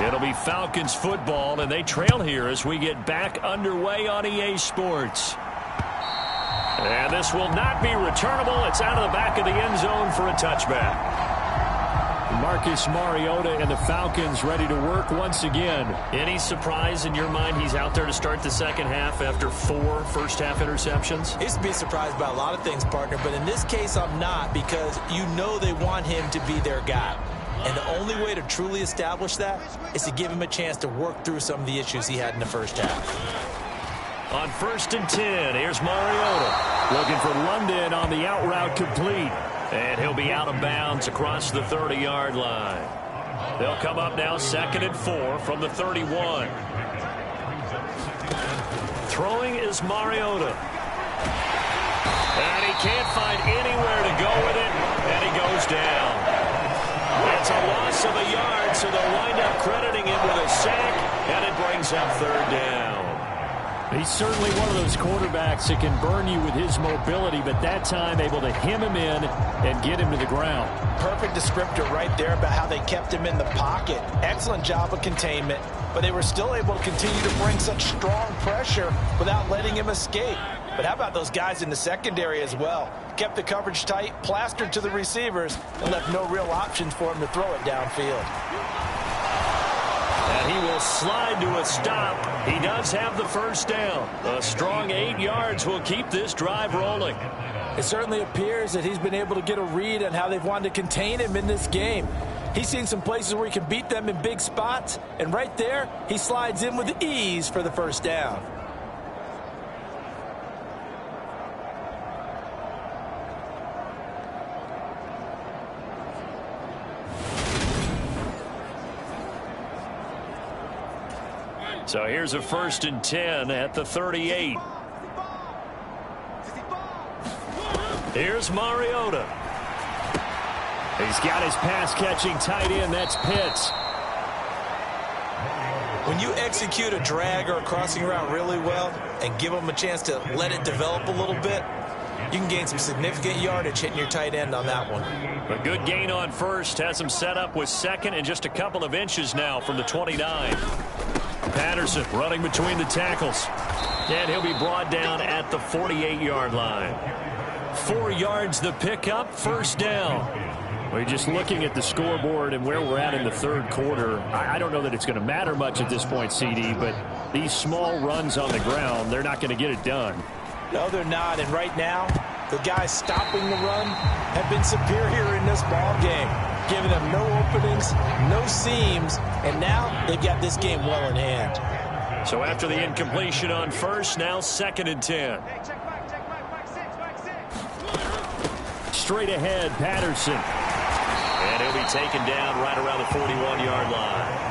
It'll be Falcons football, and they trail here as we get back underway on EA Sports. And this will not be returnable. It's out of the back of the end zone for a touchback. Marcus Mariota and the Falcons ready to work once again. Any surprise in your mind he's out there to start the second half after 4 first-half interceptions? I used to be surprised by a lot of things, partner, but in this case I'm not, because you know they want him to be their guy. And the only way to truly establish that is to give him a chance to work through some of the issues he had in the first half. On 1st and 10, here's Mariota. Looking for London on the out route complete. And he'll be out of bounds across the 30-yard line. They'll come up now 2nd and 4 from the 31. Throwing is Mariota. And he can't find anywhere to go with it, and he goes down. It's a loss of a yard, so they'll wind up crediting him with a sack, and it brings up 3rd down. He's certainly one of those quarterbacks that can burn you with his mobility, but that time able to hem him in and get him to the ground. Perfect descriptor right there about how they kept him in the pocket. Excellent job of containment, but they were still able to continue to bring such strong pressure without letting him escape. But how about those guys in the secondary as well? Kept the coverage tight, plastered to the receivers, and left no real options for him to throw it downfield. And he will slide to a stop. He does have the first down. A strong 8 yards will keep this drive rolling. It certainly appears that he's been able to get a read on how they've wanted to contain him in this game. He's seen some places where he can beat them in big spots, and right there, he slides in with ease for the first down. So here's a 1st and 10 at the 38. Here's Mariota. He's got his pass-catching tight end. That's Pitts. When you execute a drag or a crossing route really well and give them a chance to let it develop a little bit, you can gain some significant yardage hitting your tight end on that one. A good gain on 1st. Has him set up with 2nd and just a couple of inches now from the 29. Patterson running between the tackles. And he'll be brought down at the 48-yard line. 4 yards the pickup, 1st down. We're just looking at the scoreboard and where we're at in the 3rd quarter. I don't know that it's going to matter much at this point, CD, but these small runs on the ground, they're not going to get it done. No, they're not. And right now, the guys stopping the run have been superior in this ball game, giving them no openings, no seams, and now they've got this game well in hand. So after the incompletion on 1st, now 2nd and 10. Straight ahead, Patterson. And he'll be taken down right around the 41-yard line.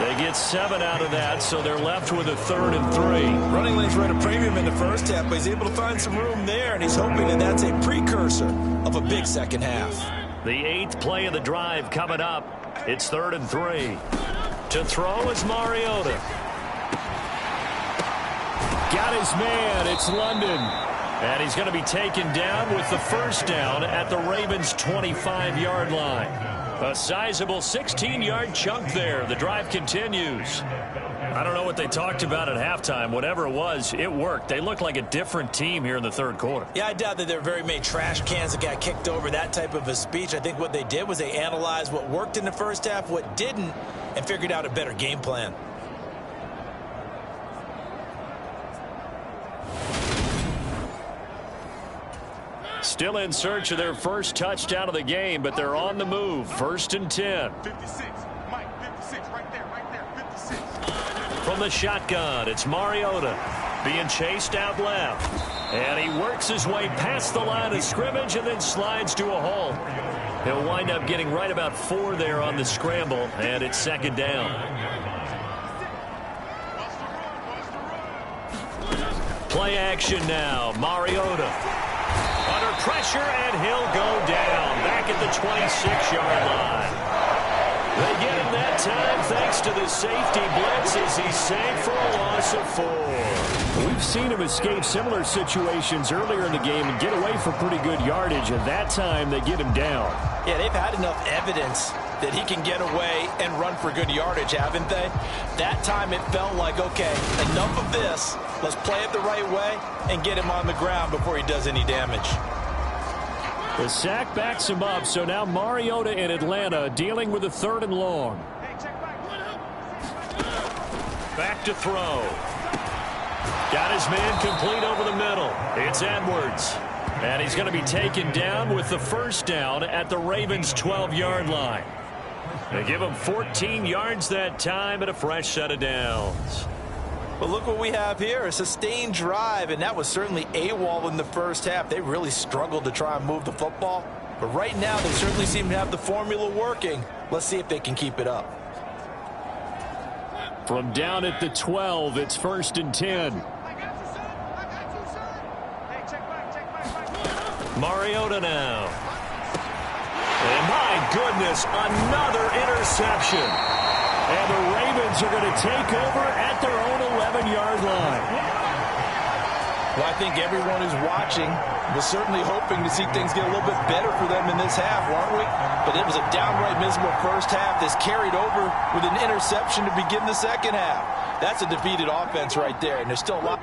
They get 7 out of that, so they're left with a 3rd and 3. Running lanes were at a premium in the first half, but he's able to find some room there, and he's hoping that that's a precursor of a big second half. The 8th play of the drive coming up. It's 3rd and 3. To throw is Mariota. Got his man. It's London. And he's going to be taken down with the first down at the Ravens' 25-yard line. A sizable 16-yard chunk there. The drive continues. I don't know what they talked about at halftime. Whatever it was, it worked. They look like a different team here in the 3rd quarter. Yeah, I doubt that there were very many trash cans that got kicked over, that type of a speech. I think what they did was they analyzed what worked in the first half, what didn't, and figured out a better game plan. Still in search of their first touchdown of the game, but they're on the move. 1st and 10. 56. Mike, 56. Right there, 56. From the shotgun, it's Mariota being chased out left. And he works his way past the line of scrimmage and then slides to a halt. He'll wind up getting right about 4 there on the scramble, and it's 2nd down. Play action now. Mariota under pressure, and he'll go down back at the 26-yard line. They get him that time thanks to the safety blitz as he's sacked for a loss of 4. We've seen him escape similar situations earlier in the game and get away for pretty good yardage, and that time they get him down. Yeah, they've had enough evidence that he can get away and run for good yardage, haven't they? That time it felt like, okay, enough of this. Let's play it the right way and get him on the ground before he does any damage. The sack backs him up, so now Mariota in Atlanta dealing with a 3rd and long. Back to throw. Got his man complete over the middle. It's Edwards. And he's going to be taken down with the 1st down at the Ravens' 12-yard line. They give him 14 yards that time and a fresh set of downs. But look what we have here, a sustained drive, and that was certainly AWOL in the first half. They really struggled to try and move the football. But right now, they certainly seem to have the formula working. Let's see if they can keep it up. From down at the 12, it's 1st and 10. Mariota now. And my goodness, another interception. And the Ravens are going to take over at their own 11-yard line. Well, I think everyone who's watching was certainly hoping to see things get a little bit better for them in this half, weren't we? But it was a downright miserable first half that's carried over with an interception to begin the second half. That's a defeated offense right there, and there's still a lot.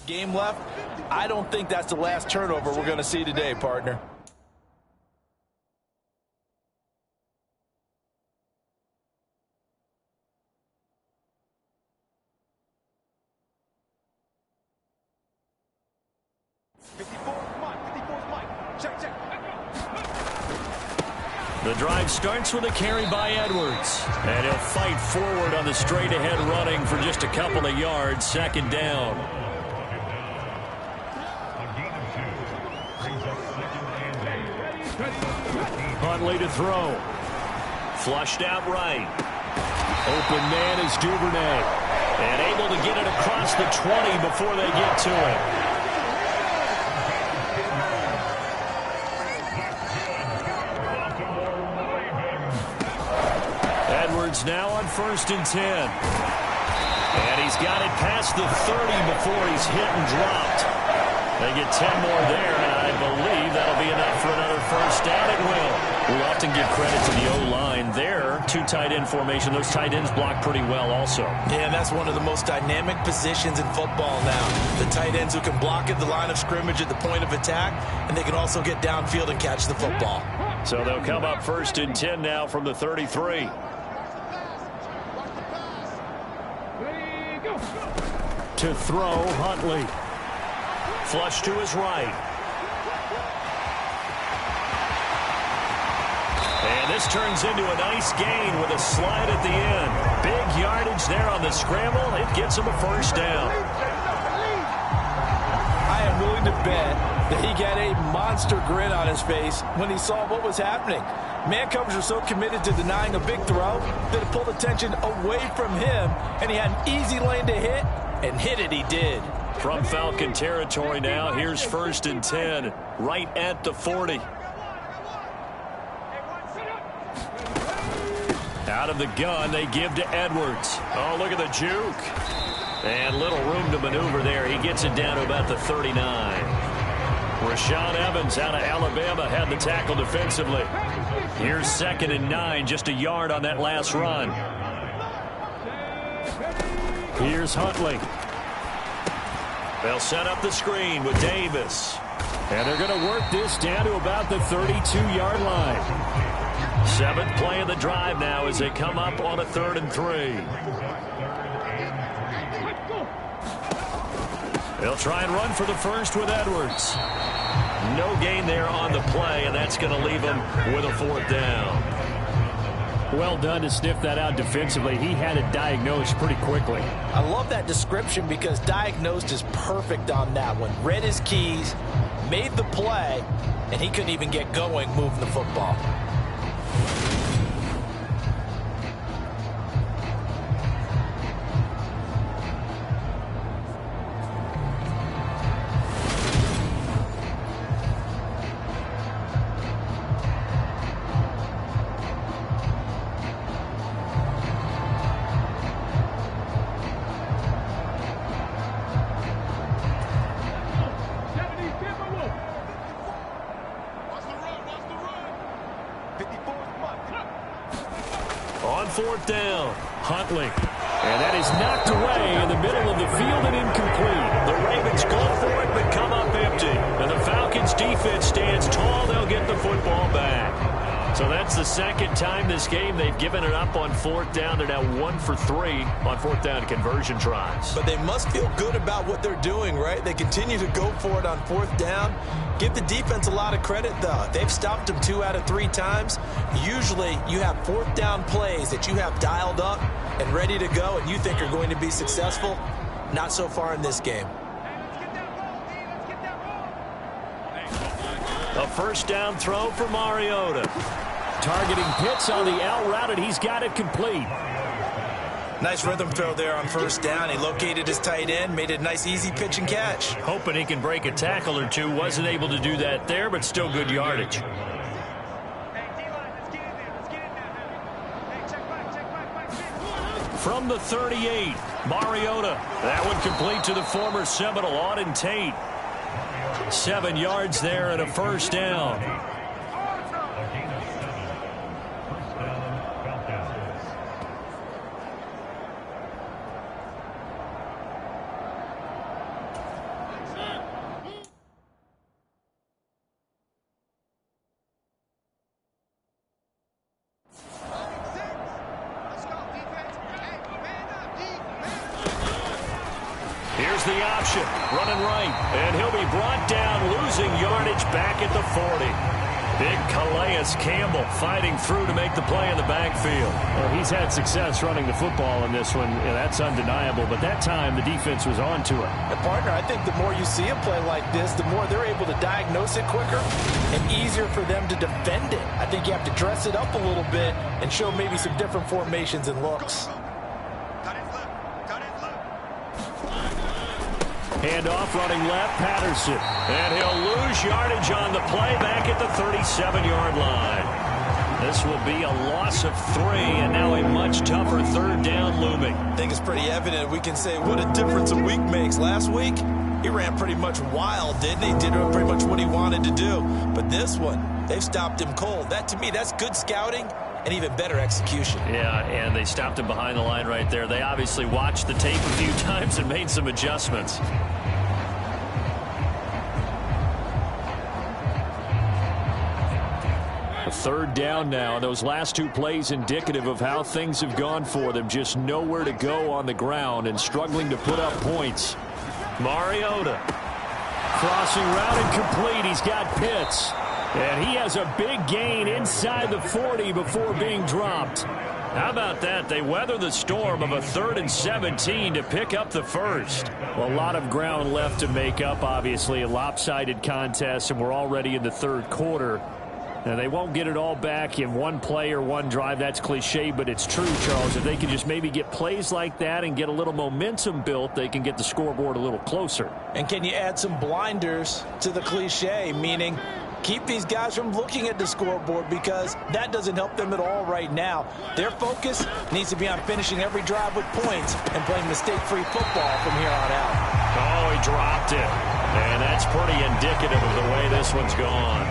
Game left. I don't think that's the last turnover we're going to see today, partner. The drive starts with a carry by Edwards. And he'll fight forward on the straight-ahead running for just a couple of yards. Second down. Huntley to throw. Flushed out right. Open man is Duvernay. And able to get it across the 20 before they get to it. Edwards now on 1st and 10. And he's got it past the 30 before he's hit and dropped. They get 10 more there, and I believe that'll be enough for another first down. It will. We'll often give credit to the O-line there. 2 tight end formation. Those tight ends block pretty well also. Yeah, and that's one of the most dynamic positions in football now. The tight ends who can block at the line of scrimmage at the point of attack, and they can also get downfield and catch the football. So they'll come up 1st and 10 now from the 33. To throw, Huntley. Flush to his right. And this turns into a nice gain with a slide at the end. Big yardage there on the scramble. It gets him a first down. I am willing to bet that he got a monster grin on his face when he saw what was happening. Man coverage was so committed to denying a big throw that it pulled attention away from him, and he had an easy lane to hit, and hit it he did. From Falcon territory now, here's 1st and 10, right at the 40. Out of the gun, they give to Edwards. Oh, look at the juke. And little room to maneuver there. He gets it down to about the 39. Rashaan Evans out of Alabama had the tackle defensively. Here's 2nd and 9, just a yard on that last run. Here's Huntley. They'll set up the screen with Davis. And they're going to work this down to about the 32-yard line. 7th play of the drive now as they come up on a 3rd and 3. They'll try and run for the first with Edwards. No gain there on the play, and that's going to leave him with a 4th down. Well done to sniff that out defensively. He had it diagnosed pretty quickly. I love that description because diagnosed is perfect on that one. Read his keys, made the play, and he couldn't even get going moving the football. On 4th down, Huntley. And that is knocked away in the middle of the field and incomplete. The Ravens go for it but come up empty. And the Falcons defense stands tall. They'll get the football back. So that's the 2nd time this game they've given it up on 4th down. They're now 1 for 3 on 4th down conversion tries. But they must feel good about what they're doing, right? They continue to go for it on 4th down. Give the defense a lot of credit, though. They've stopped them 2 out of 3 times. Usually, you have 4th down plays that you have dialed up and ready to go and you think are going to be successful. Not so far in this game. A first down throw for Mariota. Targeting Pitts on the out route, and he's got it complete. Nice rhythm throw there on 1st down. He located his tight end, made a nice easy pitch and catch. Hoping he can break a tackle or two. Wasn't able to do that there, but still good yardage. From the 38, Mariota. That one complete to the former Seminole, Auden Tate. 7 yards there and a first down. Here's the option, running right, and he'll be brought down, losing yardage back at the 40. Big Calais Campbell fighting through to make the play in the backfield. Well, he's had success running the football in this one. Yeah, that's undeniable. But that time, the defense was on to it. And partner, I think the more you see him play like this, the more they're able to diagnose it quicker and easier for them to defend it. I think you have to dress it up a little bit and show maybe some different formations and looks. Handoff running left, Patterson. And he'll lose yardage on the play back at the 37-yard line. This will be a loss of 3, and now a much tougher third down looming. I think it's pretty evident. We can say what a difference a week makes. Last week, he ran pretty much wild, didn't he? Did pretty much what he wanted to do. But this one, they've stopped him cold. That, to me, that's good scouting and even better execution. Yeah, and they stopped him behind the line right there. They obviously watched the tape a few times and made some adjustments. A third down now. Those last 2 plays indicative of how things have gone for them. Just nowhere to go on the ground and struggling to put up points. Mariota. Crossing route incomplete. He's got Pitts. And he has a big gain inside the 40 before being dropped. How about that? They weather the storm of a 3rd and 17 to pick up the first. Well, a lot of ground left to make up, obviously. A lopsided contest, and we're already in the 3rd quarter. Now, they won't get it all back in one play or one drive. That's cliche, but it's true, Charles. If they can just maybe get plays like that and get a little momentum built, they can get the scoreboard a little closer. And can you add some blinders to the cliche, meaning keep these guys from looking at the scoreboard, because that doesn't help them at all right now. Their focus needs to be on finishing every drive with points and playing mistake-free football from here on out. Oh, he dropped it. And that's pretty indicative of the way this one's gone.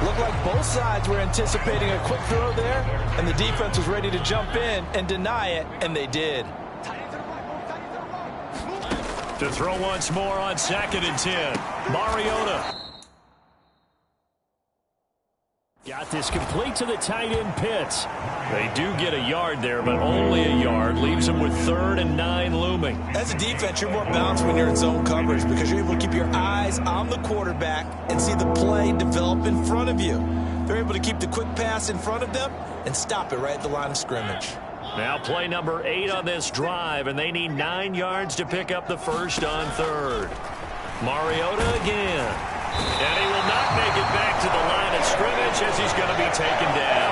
Looked like both sides were anticipating a quick throw there, and the defense was ready to jump in and deny it, and they did. To throw once more on 2nd and 10. Mariota. Got this complete to the tight end, Pitts. They do get a yard there, but only a yard. Leaves them with 3rd and 9 looming. As a defense, you're more balanced when you're in zone coverage because you're able to keep your eyes on the quarterback and see the play develop in front of you. They're able to keep the quick pass in front of them and stop it right at the line of scrimmage. Now play number 8 on this drive, and they need 9 yards to pick up the first on 3rd. Mariota again. And he will not make it back to the line of scrimmage as he's going to be taken down.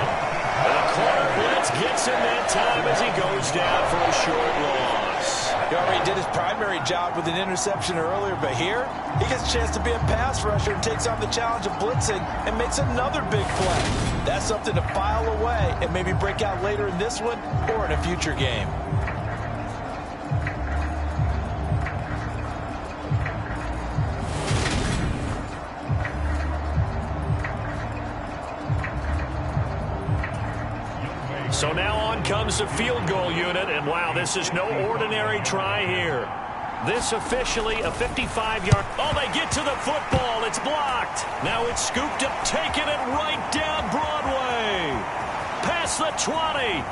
The corner blitz gets him that time as he goes down for a short loss. He already did his primary job with an interception earlier, but here he gets a chance to be a pass rusher and takes on the challenge of blitzing and makes another big play. That's something to file away and maybe break out later in this one or in a future game. So now on comes the field goal unit, and wow, this is no ordinary try here. This officially a 55-yard. Oh, they get to the football. It's blocked. Now it's scooped up, taking it right down Broadway. Past the 20.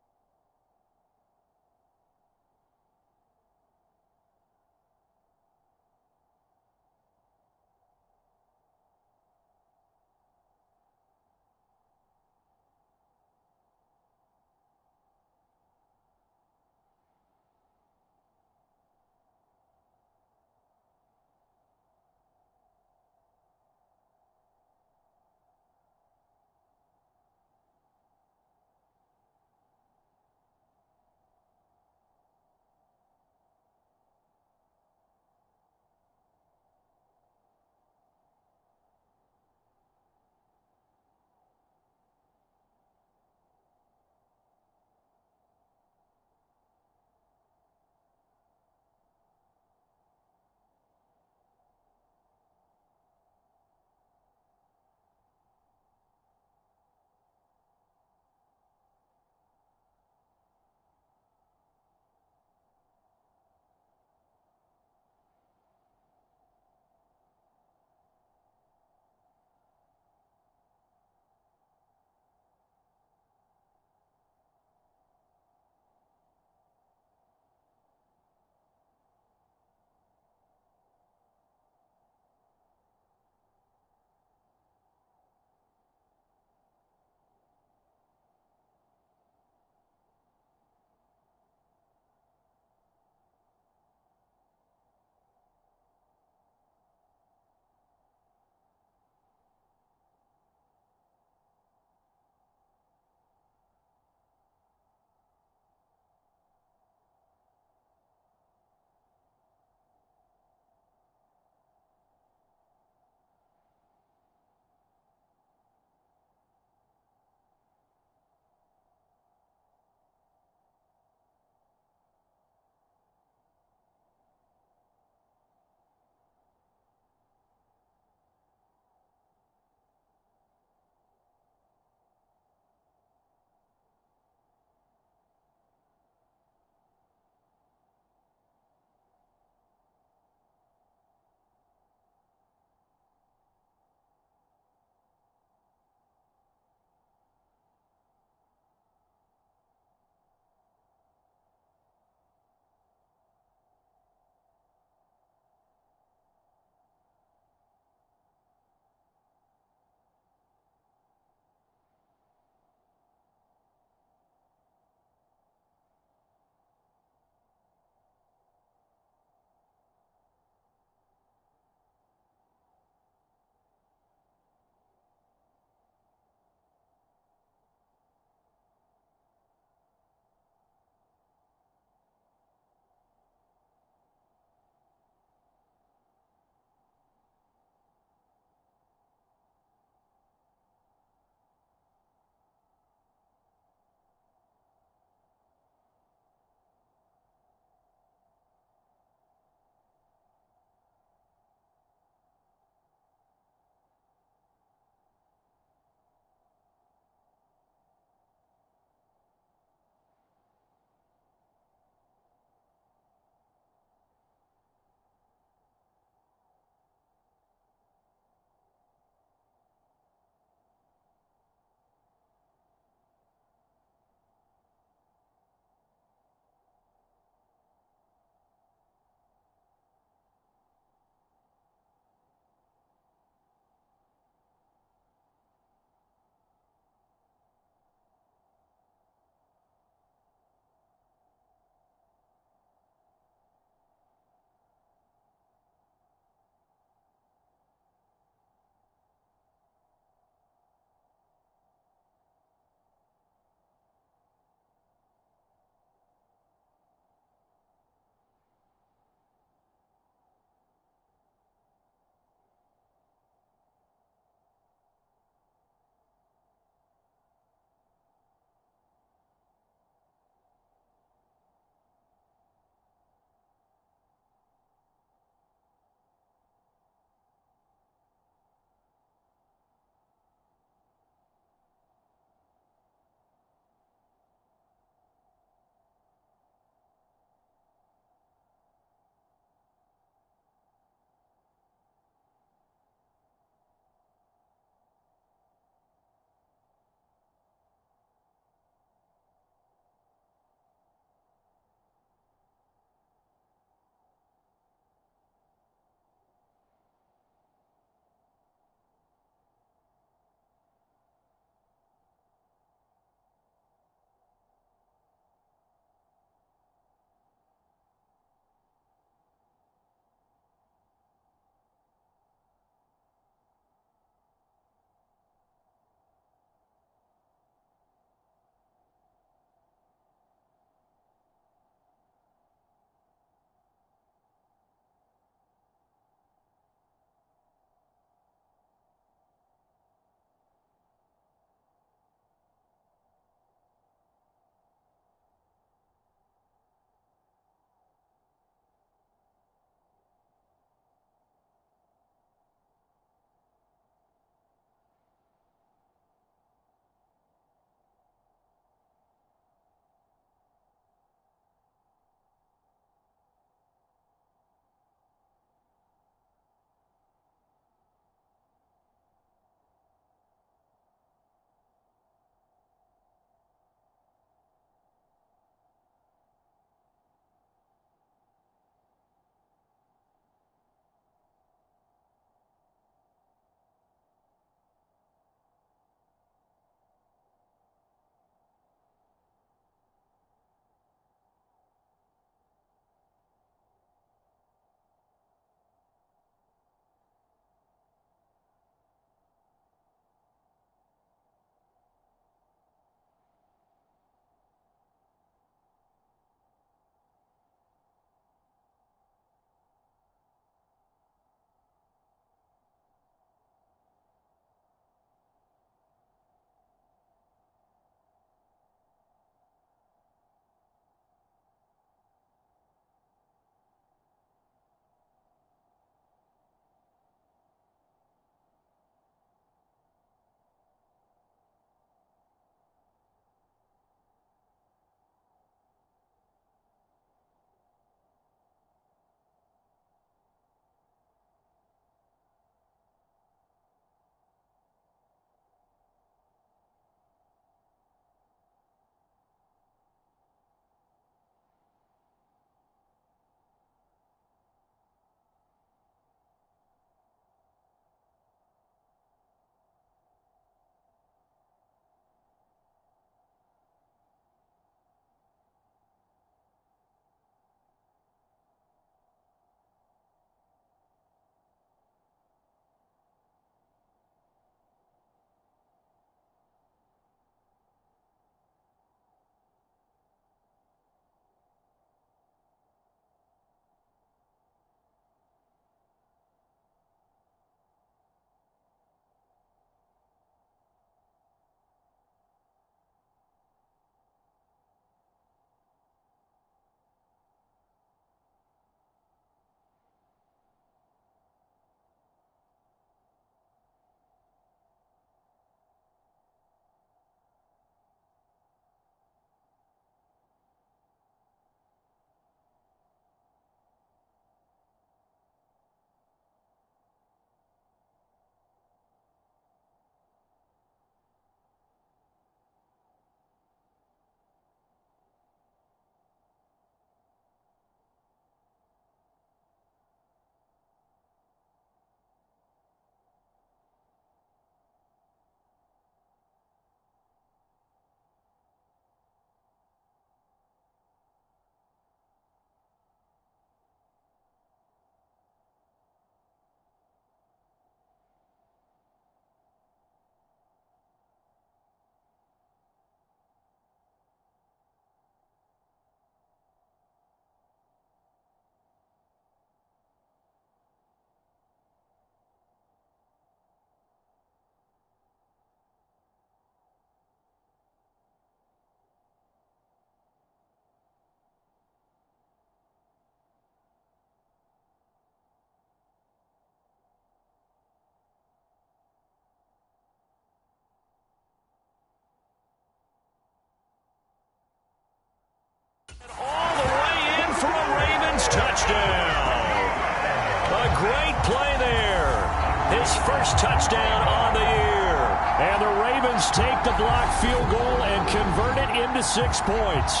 first touchdown on the year. And the Ravens take the blocked field goal and convert it into 6 points.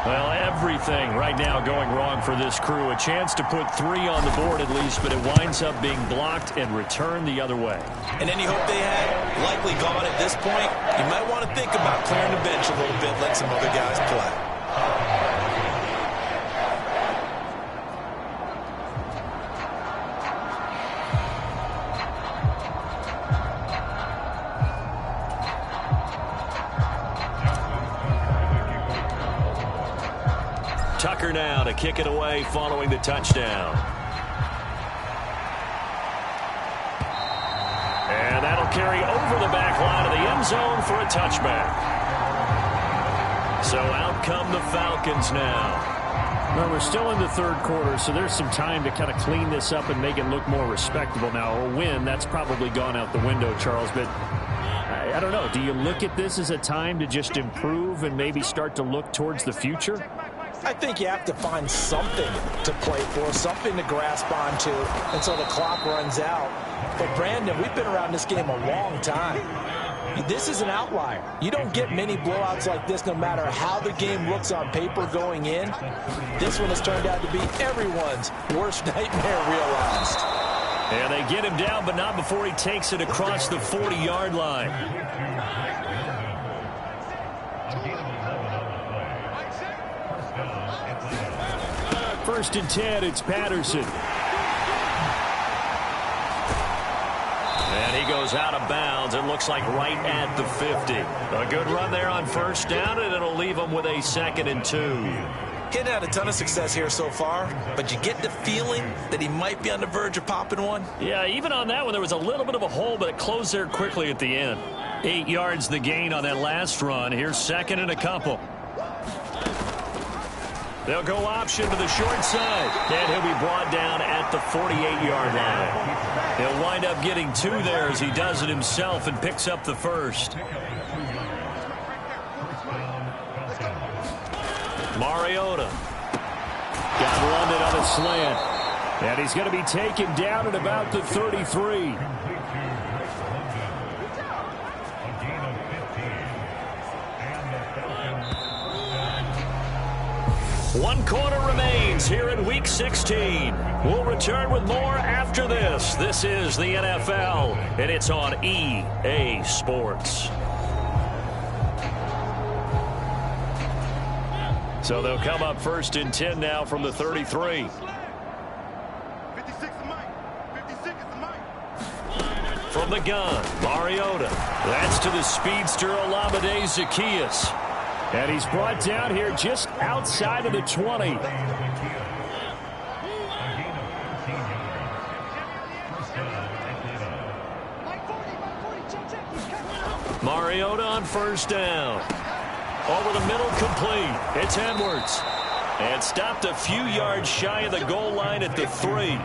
Well, everything right now going wrong for this crew. A chance to put 3 on the board at least, but it winds up being blocked and returned the other way. And any hope they had, likely gone at this point. You might want to think about clearing the bench a little bit, let some other guys play. Tucker now to kick it away following the touchdown. And that'll carry over the back line of the end zone for a touchback. So out come the Falcons now. Well, we're still in the third quarter, so there's some time to kind of clean this up and make it look more respectable. Now, a win, that's probably gone out the window, Charles, but I don't know. Do you look at this as a time to just improve and maybe start to look towards the future? I think you have to find something to play for, something to grasp onto until the clock runs out. But, Brandon, we've been around this game a long time. This is an outlier. You don't get many blowouts like this no matter how the game looks on paper going in. This one has turned out to be everyone's worst nightmare realized. And they get him down, but not before he takes it across the 40-yard line. First and 10, it's Patterson. And he goes out of bounds. It looks like right at the 50. A good run there on first down, and it'll leave him with a 2nd and 2. Hadn't had a ton of success here so far, but you get the feeling that he might be on the verge of popping one. Yeah, even on that one, there was a little bit of a hole, but it closed there quickly at the end. 8 yards the gain on that last run. Here's 2nd and a couple. They'll go option to the short side. And he'll be brought down at the 48-yard line. He'll wind up getting 2 there as he does it himself and picks up the first. Mariota. Got London on a slant. And he's going to be taken down at about the 33. One quarter remains here in Week 16. We'll return with more after this. This is the NFL, and it's on EA Sports. So they'll come up first and 10 now from the 33. 56 is Mike. 56 is Mike. From the gun, Mariota. That's to the speedster Olamide Zaccheaus. And he's brought down here just outside of the 20. Mariota on first down. Over the middle, complete. It's Edwards. And stopped a few yards shy of the goal line at the 3.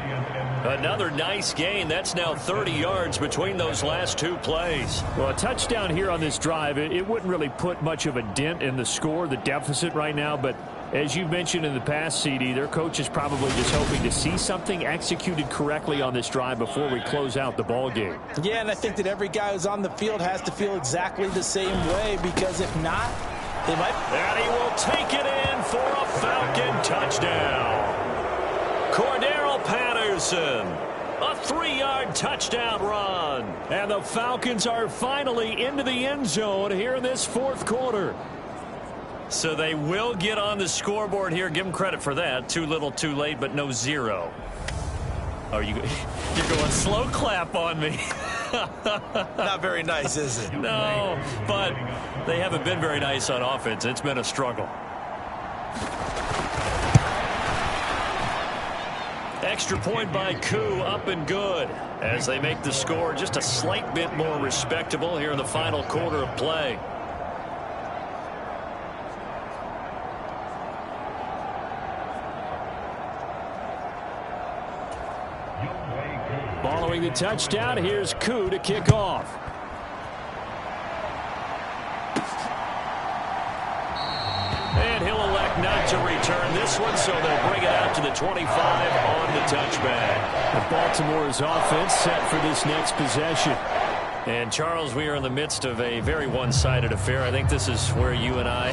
Another nice gain. That's now 30 yards between those last 2 plays. Well, a touchdown here on this drive, it wouldn't really put much of a dent in the score, the deficit right now. But as you've mentioned in the past, CD, their coach is probably just hoping to see something executed correctly on this drive before we close out the ball game. Yeah, and I think that every guy who's on the field has to feel exactly the same way, because if not, they might. And he will take it in for a Falcon touchdown. Cordero Patterson, a 3-yard touchdown run. And the Falcons are finally into the end zone here in this 4th quarter. So they will get on the scoreboard here. Give them credit for that. Too little, too late, but no 0. You're going slow clap on me. Not very nice, is it? No, but they haven't been very nice on offense. It's been a struggle. Extra point by Koo, up and good, as they make the score just a slight bit more respectable here in the final quarter of play. Following the touchdown, here's Koo to kick off. And he'll elect not to return this one, so they'll bring it out to the 25 on the touchback. The Baltimore's offense set for this next possession. And, Charles, we are in the midst of a very one-sided affair. I think this is where you and I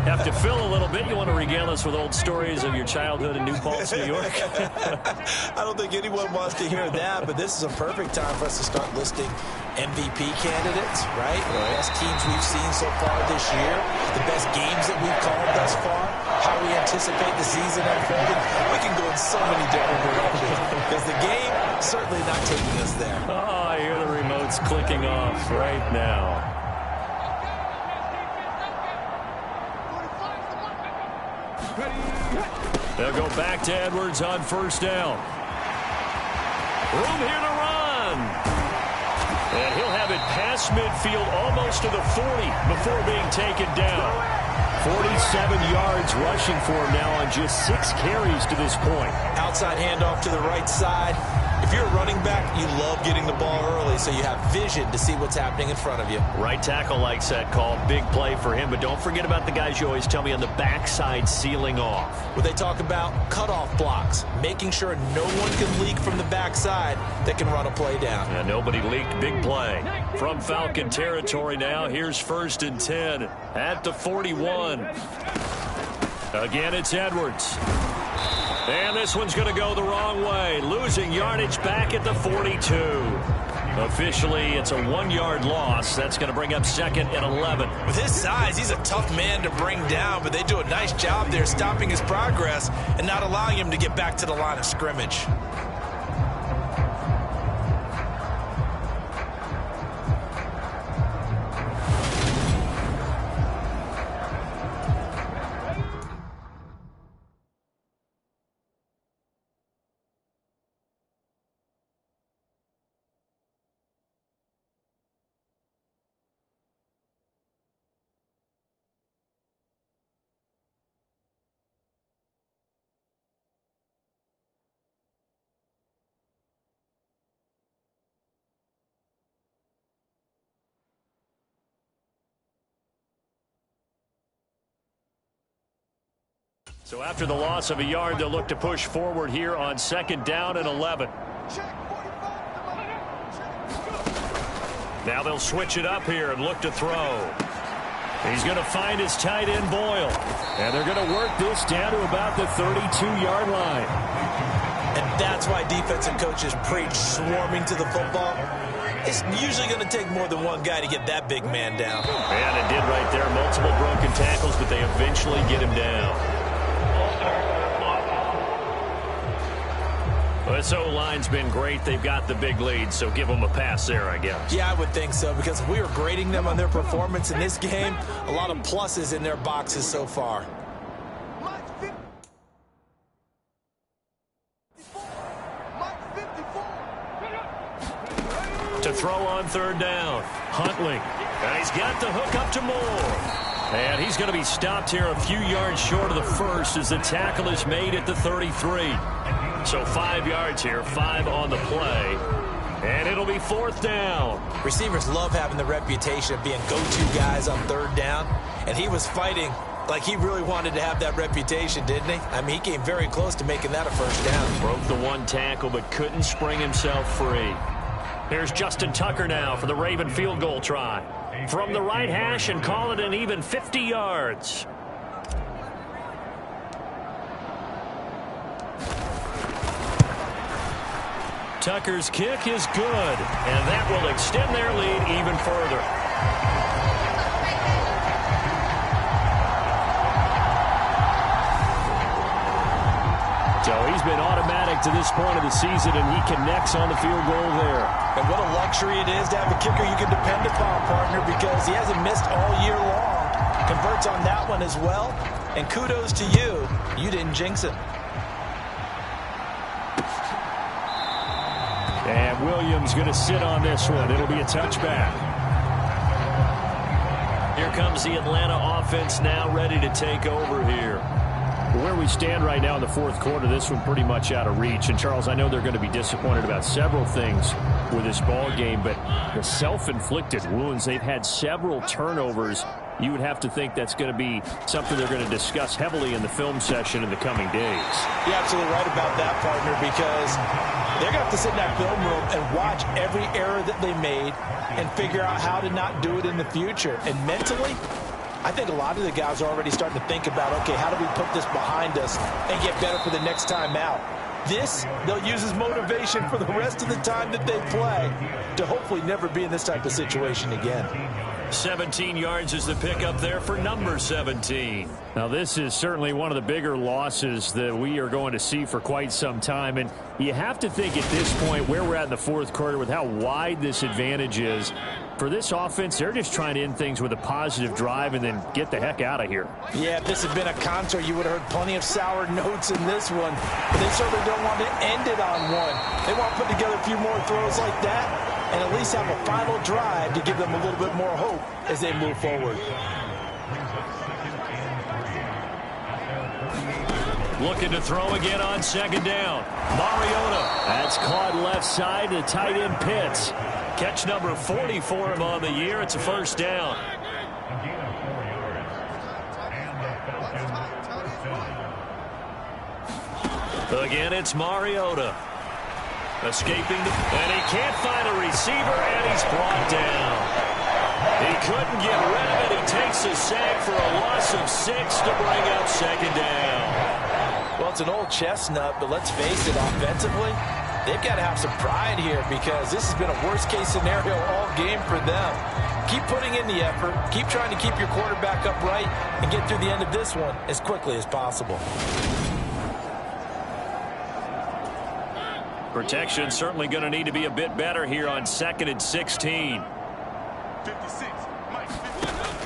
have to fill a little bit. You want to regale us with old stories of your childhood in New Paltz, New York? I don't think anyone wants to hear that, but this is a perfect time for us to start listing MVP candidates, right? The best teams we've seen so far this year, the best games that we've called thus far, how we anticipate the season unfolding. We can go in so many different directions because the game certainly not taking us there. Oh, I hear the remote's clicking off right now. They'll go back to Edwards on first down. Room here to run. And he'll have it past midfield almost to the 40 before being taken down. 47 yards rushing for him now on just 6 carries to this point. Outside handoff to the right side. If you're a running back, you love getting the ball early so you have vision to see what's happening in front of you. Right tackle likes that call. Big play for him. But don't forget about the guys you always tell me on the backside sealing off. Well, they talk about cutoff blocks, making sure no one can leak from the backside that can run a play down. And nobody leaked. Big play. From Falcon territory now, here's 1st and 10 at the 41. Again, it's Edwards. And this one's going to go the wrong way. Losing yardage back at the 42. Officially, it's a 1-yard loss. That's going to bring up 2nd and 11. With his size, he's a tough man to bring down, but they do a nice job there stopping his progress and not allowing him to get back to the line of scrimmage. So after the loss of a yard, they'll look to push forward here on 2nd down and 11. Now they'll switch it up here and look to throw. He's going to find his tight end, Boyle. And they're going to work this down to about the 32-yard line. And that's why defensive coaches preach swarming to the football. It's usually going to take more than one guy to get that big man down. And it did right there. Multiple broken tackles, but they eventually get him down. Well, this O-line's been great. They've got the big lead, so give them a pass there, I guess. Yeah, I would think so, because if we were grading them on their performance in this game, a lot of pluses in their boxes so far. To throw on 3rd down. Huntley. And he's got the hook up to Moore. And he's going to be stopped here a few yards short of the first as the tackle is made at the 33. So 5 yards here, 5 on the play. And it'll be 4th down. Receivers love having the reputation of being go-to guys on 3rd down. And he was fighting like he really wanted to have that reputation, didn't he? I mean, he came very close to making that a 1st down. Broke the 1 tackle but couldn't spring himself free. Here's Justin Tucker now for the Raven field goal try. From the right hash and call it an even 50 yards. Tucker's kick is good, and that will extend their lead even further. So he's been automatic to this point of the season, and he connects on the field goal there. And what a luxury it is to have a kicker you can depend upon, partner, because he hasn't missed all year long. Converts on that one as well. And kudos to you. You didn't jinx it. And Williams going to sit on this one. It'll be a touchback. Here comes the Atlanta offense now ready to take over here. Where we stand right now in the 4th quarter, this one pretty much out of reach. And, Charles, I know they're going to be disappointed about several things with this ball game, but the self-inflicted wounds, they've had several turnovers you would have to think that's going to be something they're going to discuss heavily in the film session in the coming days. You're absolutely right about that, partner, because they're going to have to sit in that film room and watch every error that they made and figure out how to not do it in the future. And mentally, I think a lot of the guys are already starting to think about, okay, how do we put this behind us and get better for the next time out? This, they'll use as motivation for the rest of the time that they play to hopefully never be in this type of situation again. 17 yards is the pickup there for number 17. Now, this is certainly one of the bigger losses that we are going to see for quite some time. And you have to think at this point where we're at in the fourth quarter with how wide this advantage is. For this offense, they're just trying to end things with a positive drive and then get the heck out of here. Yeah, if this had been a concert, you would have heard plenty of sour notes in this one. But they certainly don't want to end it on one. They want to put together a few more throws like that and at least have a final drive to give them a little bit more hope as they move forward. Looking to throw again on second down. Mariota. That's caught left side to tight end Pitts. Catch number 40 for him on the year. It's a first down. Again, it's Mariota. Escaping, and he can't find a receiver, and he's brought down. He couldn't get rid of it. He takes a sack for a loss of 6 to bring up second down. Well, it's an old chestnut, but let's face it, offensively, they've got to have some pride here because this has been a worst-case scenario all game for them. Keep putting in the effort. Keep trying to keep your quarterback upright and get through the end of this one as quickly as possible. Protection certainly going to need to be a bit better here on 2nd and 16. 56.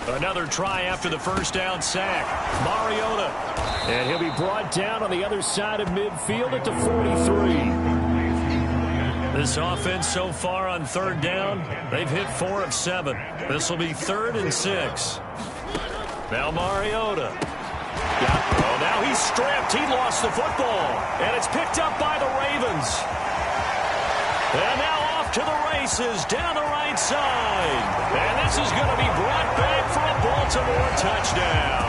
Another try after the first down sack. Mariota. And he'll be brought down on the other side of midfield at the 43. This offense so far on third down, they've hit 4 of 7. This will be 3rd and 6. Now Mariota. Oh, now he's stripped. He lost the football. And it's picked up by the Ravens. And now off to the races down the right side. And this is going to be brought back for a Baltimore touchdown.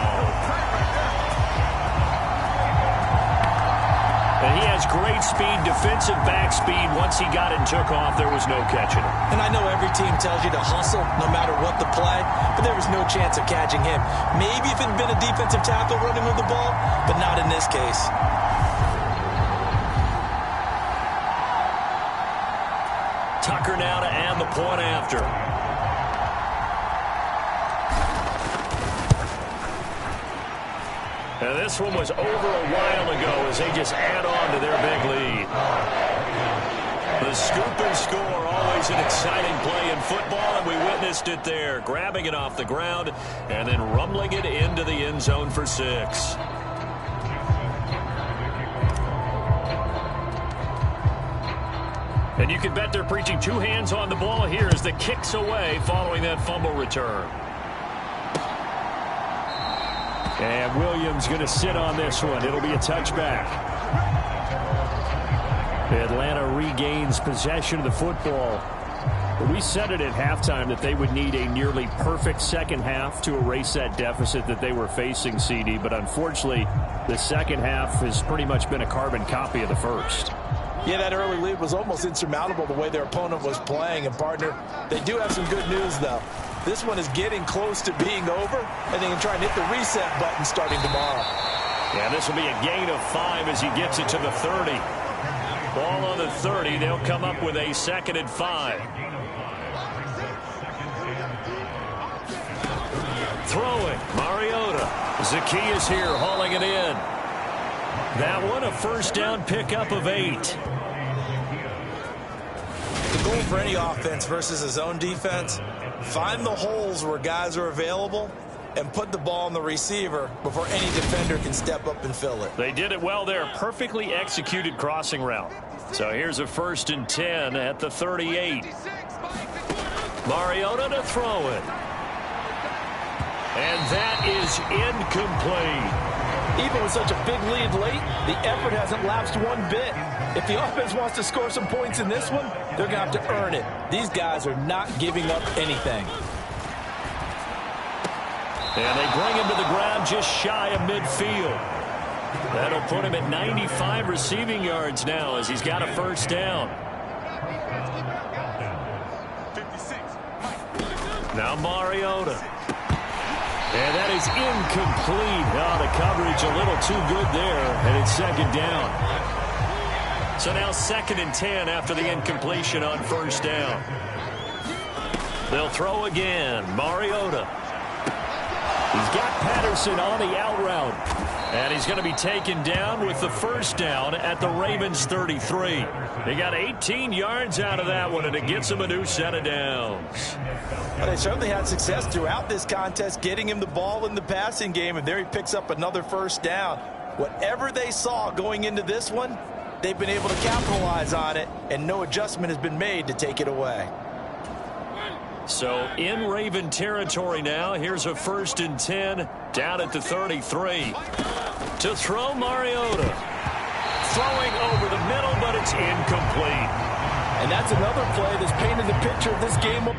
And he has great speed, defensive back speed. Once he got it and took off, there was no catching him. And I know every team tells you to hustle no matter what the play, but there was no chance of catching him. Maybe if it had been a defensive tackle running with the ball, but not in this case. Tucker now to add the point after. And this one was over a while ago as they just add on to their big lead. The scoop and score, always an exciting play in football, and we witnessed it there, grabbing it off the ground and then rumbling it into the end zone for 6. And you can bet they're preaching 2 hands on the ball here as the kick's away following that fumble return. And Williams going to sit on this one. It'll be a touchback. Atlanta regains possession of the football. We said it at halftime that they would need a nearly perfect second half to erase that deficit that they were facing, CD. But unfortunately, the second half has pretty much been a carbon copy of the first. Yeah, that early lead was almost insurmountable the way their opponent was playing. And, partner, they do have some good news, though. This one is getting close to being over, and they can try and hit the reset button starting tomorrow. Yeah, this will be a gain of 5 as he gets it to the 30. Ball on the 30. They'll come up with a 2nd and 5. Throwing. Mariota. Zacchaeus here hauling it in. That one a first down pickup of 8. The goal for any offense versus his own defense, find the holes where guys are available and put the ball on the receiver before any defender can step up and fill it. They did it well there. Perfectly executed crossing route. So here's a 1st and 10 at the 38. Mariota to throw it. And that is incomplete. Even with such a big lead late, the effort hasn't lapsed one bit. If the offense wants to score some points in this one, they're going to have to earn it. These guys are not giving up anything. And they bring him to the ground just shy of midfield. That'll put him at 95 receiving yards now as he's got a first down. Now Mariota. And that is incomplete. Oh, the coverage a little too good there, and it's second down. So now 2nd and 10 after the incompletion on first down. They'll throw again. Mariota. He's got Patterson on the out route. And he's going to be taken down with the first down at the Ravens 33. They got 18 yards out of that one, and it gets him a new set of downs. Well, they certainly had success throughout this contest getting him the ball in the passing game, and there he picks up another first down. Whatever they saw going into this one, they've been able to capitalize on it, and no adjustment has been made to take it away. So in Raven territory now, here's a 1st and 10 down at the 33. To throw Mariota. Throwing over the middle, but it's incomplete. And that's another play that's painted the picture of this game.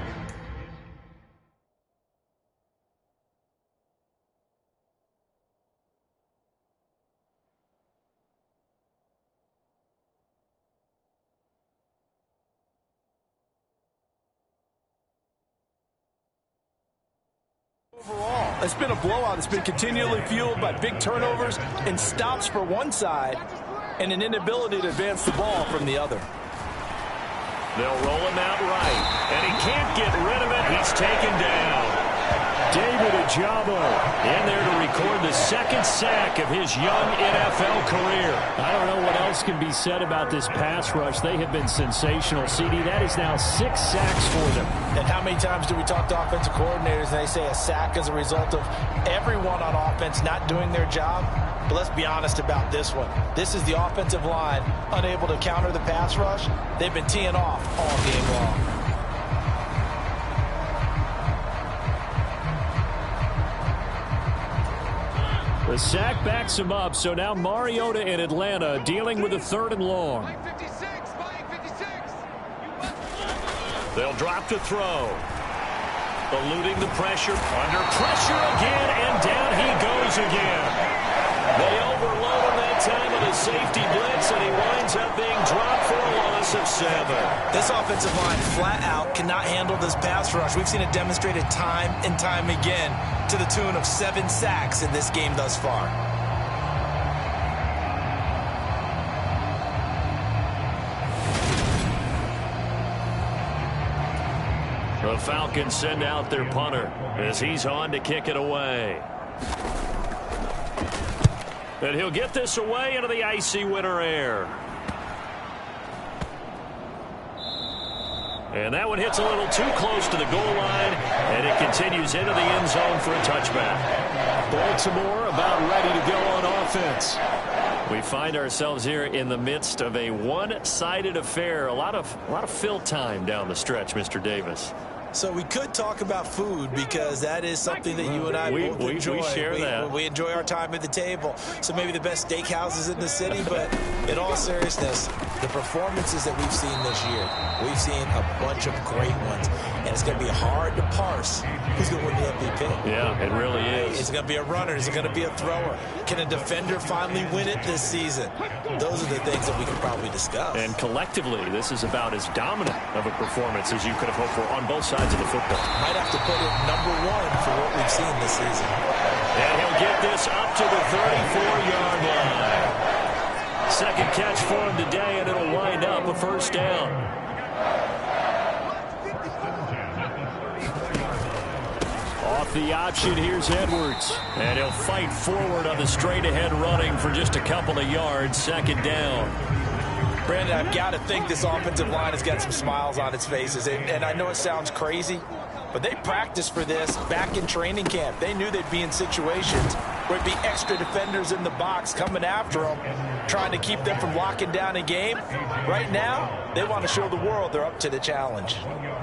Overall, it's been a blowout. It's been continually fueled by big turnovers and stops for one side and an inability to advance the ball from the other. They'll roll him out right, and he can't get rid of it. He's taken down. David Ojabo in there to record the 2nd sack of his young NFL career. I don't know what else can be said about this pass rush. They have been sensational, CD. That is now 6 sacks for them. And how many times do we talk to offensive coordinators and they say a sack is a result of everyone on offense not doing their job? But let's be honest about this one. This is the offensive line unable to counter the pass rush. They've been teeing off all game long. The sack backs him up, so now Mariota in Atlanta dealing with a 3rd and long. They'll drop to throw. Eluding the pressure. Under pressure again, and down he goes again. They overload him that time with a safety blitz, and he winds up being dropped for a loss of 7. This offensive line flat out cannot handle this pass rush. We've seen it demonstrated time and time again to the tune of 7 sacks in this game thus far. The Falcons send out their punter as he's on to kick it away. And he'll get this away into the icy winter air. And that one hits a little too close to the goal line, and it continues into the end zone for a touchback. Baltimore about ready to go on offense. We find ourselves here in the midst of a one-sided affair. A lot of fill time down the stretch, Mr. Davis. So we could talk about food because that is something that you and I both enjoy. We share that. We enjoy our time at the table. So maybe the best steakhouses in the city, but in all seriousness, the performances that we've seen this year, we've seen a bunch of great ones. And it's going to be hard to parse who's going to win the MVP. Yeah, it really is. Is it going to be a runner? Is it going to be a thrower? Can a defender finally win it this season? Those are the things that we can probably discuss. And collectively, this is about as dominant of a performance as you could have hoped for on both sides of the football. Might have to put it #1 for what we've seen this season. And he'll get this up to the 34-yard line. 2nd catch for him today, and it'll wind up a first down. Off the option, here's Edwards. And he'll fight forward on the straight-ahead running for just a couple of yards. 2nd down. Brandon, I've got to think this offensive line has got some smiles on its faces. And I know it sounds crazy, but they practiced for this back in training camp. They knew they'd be in situations where it'd be extra defenders in the box coming after them. trying to keep them from locking down a game. Right now, they want to show the world they're up to the challenge.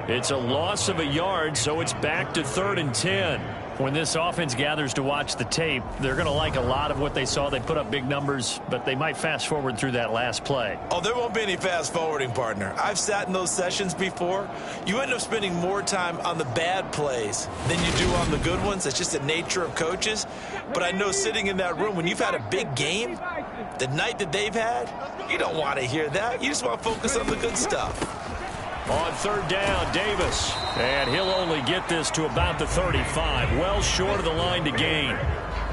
It's a loss of a yard, so it's back to 3rd and 10. When this offense gathers to watch the tape, they're going to like a lot of what they saw. They put up big numbers, but they might fast forward through that last play. Oh, there won't be any fast forwarding, partner. I've sat in those sessions before. You end up spending more time on the bad plays than you do on the good ones. It's just the nature of coaches. But I know sitting in that room, when you've had a big game, the night that they've had, you don't want to hear that. You just want to focus on the good stuff. On 3rd down, Davis. And he'll only get this to about the 35. Well short of the line to gain.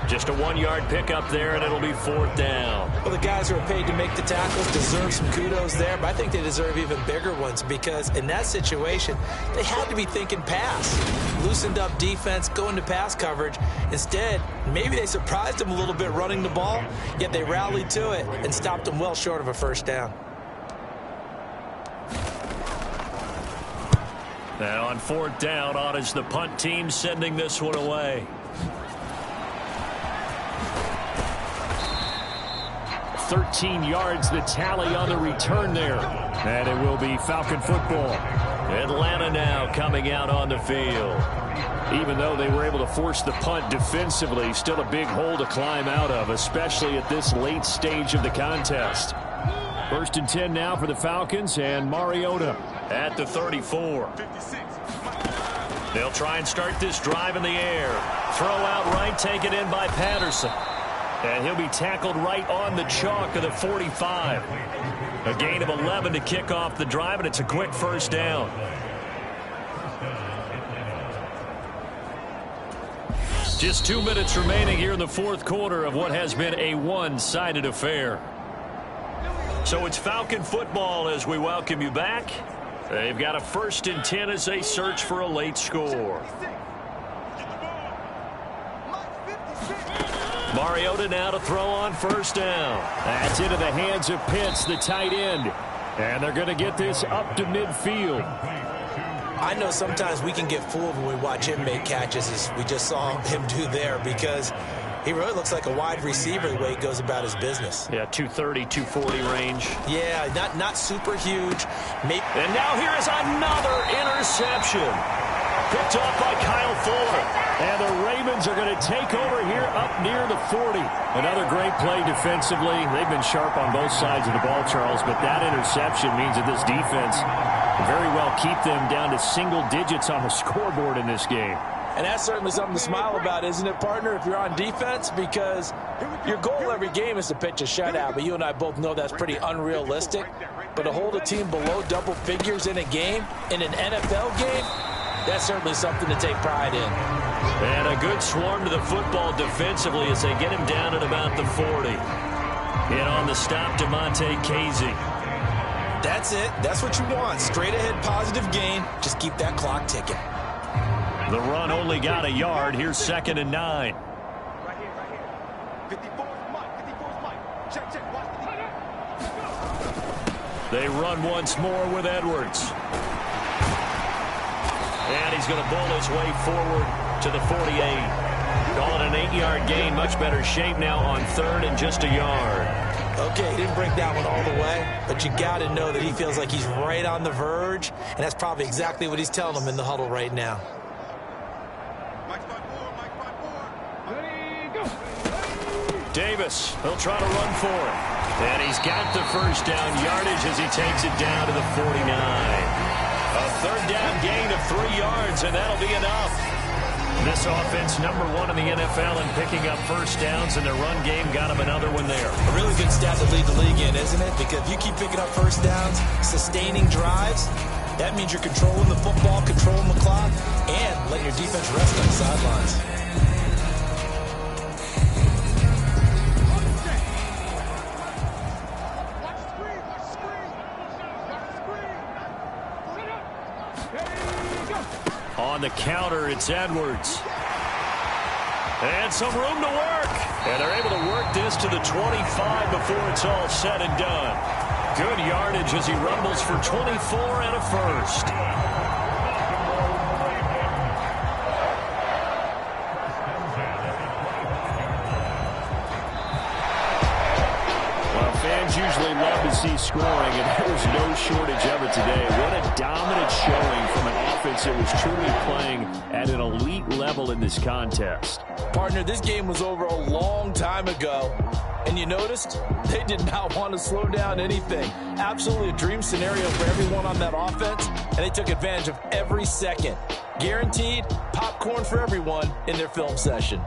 Just a 1-yard pickup there, and it'll be 4th down. Well, the guys who are paid to make the tackles deserve some kudos there, but I think they deserve even bigger ones because in that situation, they had to be thinking pass. Loosened up defense, going to pass coverage. Instead, maybe they surprised them a little bit running the ball, yet they rallied to it and stopped them well short of a 1st down. Now on 4th down, on is the punt team sending this one away. 13 yards the tally on the return there. And it will be Falcon football. Atlanta now coming out on the field. Even though they were able to force the punt defensively, still a big hole to climb out of, especially at this late stage of the contest. 1st and 10 now for the Falcons, and Mariota at the 34. They'll try and start this drive in the air. Throw out right, taken in by Patterson. And he'll be tackled right on the chalk of the 45. A gain of 11 to kick off the drive, and it's a quick 1st down. Just 2 minutes remaining here in the 4th quarter of what has been a one-sided affair. So it's Falcon football as we welcome you back. They've got a 1st and 10 as they search for a late score. Mariota now to throw on 1st down. That's into the hands of Pitts, the tight end. And they're going to get this up to midfield. I know sometimes we can get fooled when we watch him make catches, as we just saw him do there, because he really looks like a wide receiver the way he goes about his business. Yeah, 230, 240 range. Yeah, not super huge. And now here is another interception. Picked off by Kyle Fuller. And the Ravens are going to take over here up near the 40. Another great play defensively. They've been sharp on both sides of the ball, Charles, but that interception means that this defense can very well keep them down to single digits on the scoreboard in this game. And that's certainly something to smile about, isn't it, partner, if you're on defense? Because your goal every game is to pitch a shutout, but you and I both know that's pretty unrealistic. But to hold a team below double figures in a game, in an NFL game, that's certainly something to take pride in. And a good swarm to the football defensively as they get him down at about the 40. In on the stop, DeMonte Casey. That's it. That's what you want. Straight ahead positive gain. Just keep that clock ticking. The run only got a yard. Here's 2nd and 9. Right here. 54's Mike. 54's Mike. Check. Watch the They run once more with Edwards. And he's going to bowl his way forward to the 48. Call it an 8-yard gain. Much better shape now on 3rd and just a yard. Okay, he didn't break that one all the way, but you got to know that he feels like he's right on the verge, and that's probably exactly what he's telling them in the huddle right now. Davis, he'll try to run for it. And he's got the 1st down yardage as he takes it down to the 49. A 3rd down gain of 3 yards, and that'll be enough. This offense, #1 in the NFL in picking up 1st downs, and the run game got him another one there. A really good stat to lead the league in, isn't it? Because if you keep picking up 1st downs, sustaining drives, that means you're controlling the football, controlling the clock, and letting your defense rest on the sidelines. On the counter, it's Edwards. And some room to work. And they're able to work this to the 25 before it's all said and done. Good yardage as he rumbles for 24 and a 1st. see scoring, and there's no shortage of it today. What a dominant showing from an offense that was truly playing at an elite level in this contest. Partner, this game was over a long time ago, and you noticed they did not want to slow down anything. Absolutely a dream scenario for everyone on that offense, and they took advantage of every second. Guaranteed popcorn for everyone in their film session.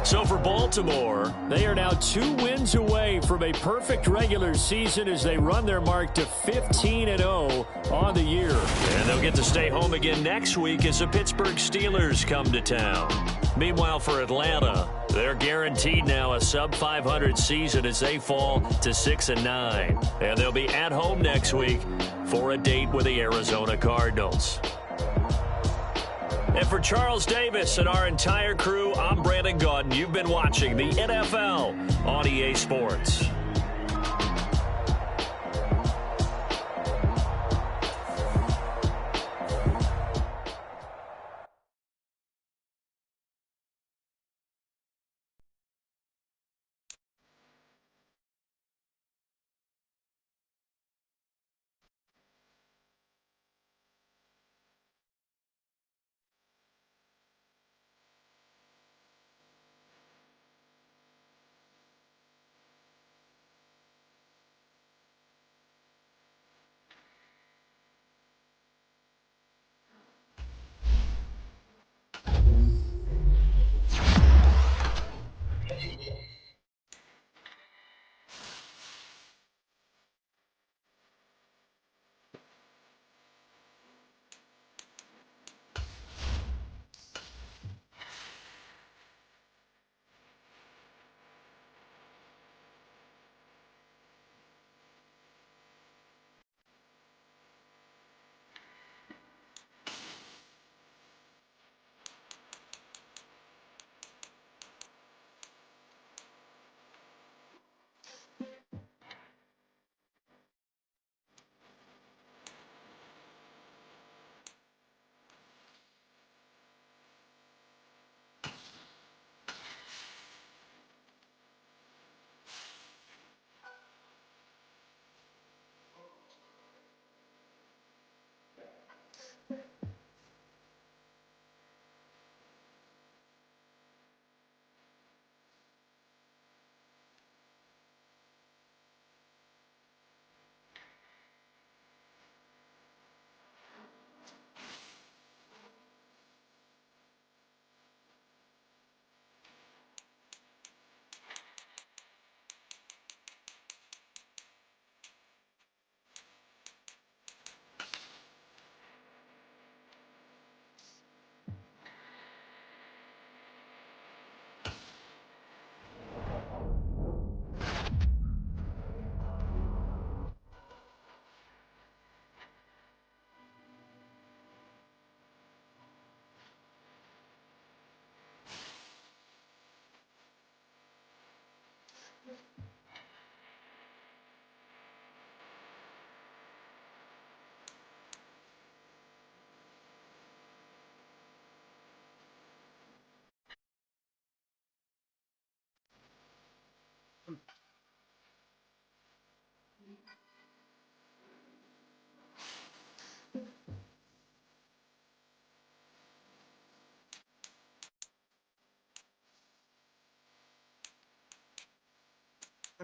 So for Baltimore, they are now 2 wins away from a perfect regular season as they run their mark to 15-0 on the year. And they'll get to stay home again next week as the Pittsburgh Steelers come to town. Meanwhile, for Atlanta, they're guaranteed now a sub-500 season as they fall to 6-9. And they'll be at home next week for a date with the Arizona Cardinals. And for Charles Davis and our entire crew, I'm Brandon Gaudin. You've been watching the NFL on EA Sports.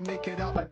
Make it up.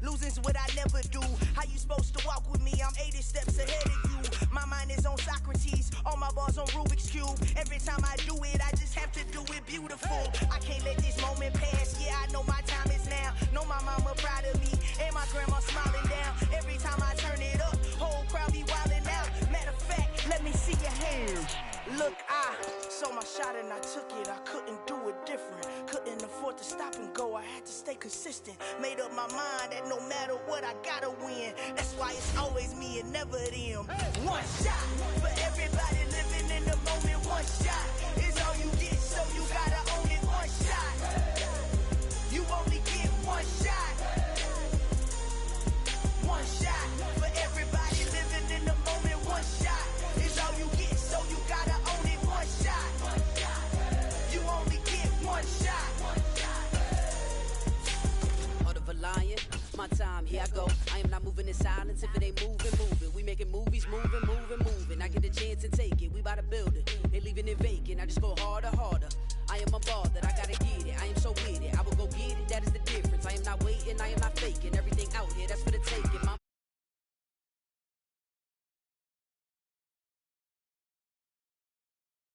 Losing's what I never do. How you supposed to walk with me? I'm 80 steps ahead of you. My mind is on Socrates, all my bars on Rubik's Cube. Every time I do it, I just have to do it beautiful. I can't let this moment pass. Yeah, I know my time is now. Know my mama proud of me, and my grandma smiling down. Every time I turn it up, whole crowd be wilding out. Matter of fact, let me see your hands. Look, I saw my shot and I took it. I couldn't do it different. Couldn't afford to stop and go. I had to stay consistent. Made up my mind that no matter what, I gotta win. That's why it's always me and never them. One shot for everybody living in the moment. One shot is all you get, so you gotta own it. One shot. You only get one shot. One shot for everybody living in the moment. One shot is all you get, so you gotta own it. One shot. You only get one shot. Heart of a lion, my time, here I go. I am not moving in silence. If it ain't moving, moving. We making movies, moving, moving, moving. I get a chance and take it. We bout to build it. They leaving it vacant. I just go harder, harder. I am a ball that I gotta get it. I am so with it. I will